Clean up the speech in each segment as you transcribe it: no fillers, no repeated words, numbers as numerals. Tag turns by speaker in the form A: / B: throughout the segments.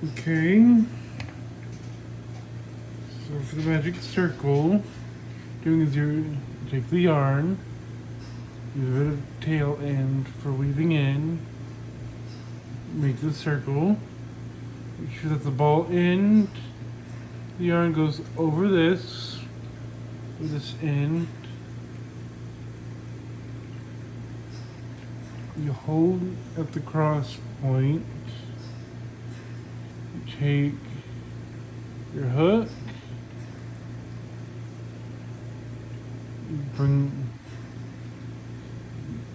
A: Okay. So for the magic circle, doing is you take the yarn, use a bit of tail end for weaving in, make the circle, make sure that the ball end, the yarn goes over this, with this end. You hold at the cross point, you take your hook, you bring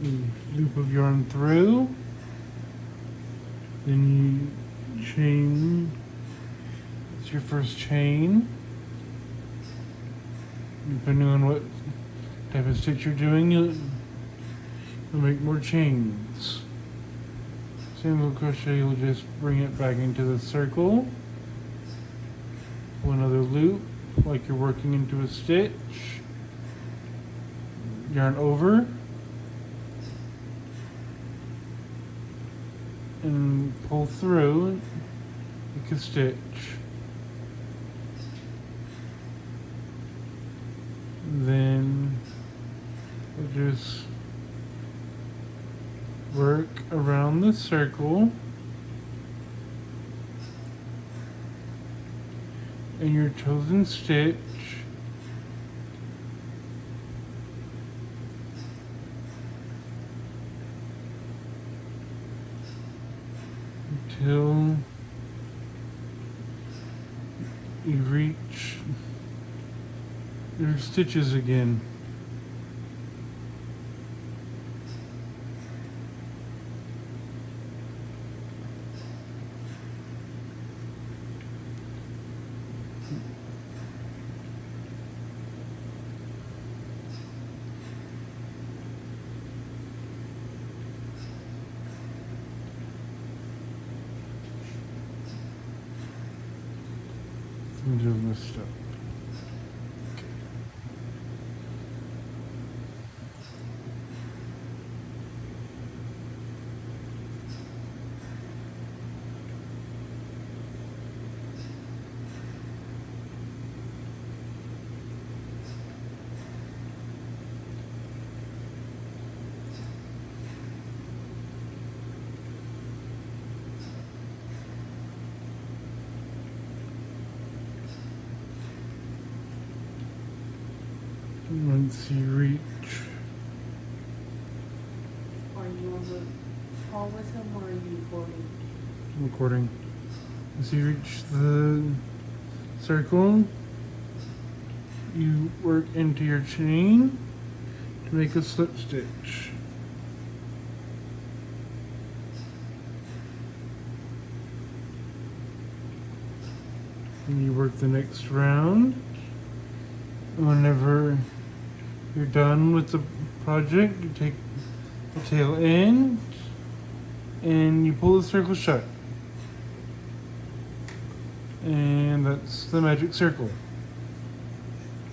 A: the loop of yarn through, then you chain, it's your first chain, depending on what type of stitch you're doing, you'll make more chains. Single crochet, you'll just bring it back into the circle, pull another loop like you're working into a stitch, yarn over, and pull through, make a stitch. Then we'll just work around the circle and your chosen stitch until you reach your stitches again. I'm doing this stuff. Once you reach,
B: Are you on the call with him or are you
A: recording, once you reach the circle, you work into your chain to make a slip stitch. And you work the next round. Whenever you're done with the project, you take the tail end and you pull the circle shut. And that's the magic circle.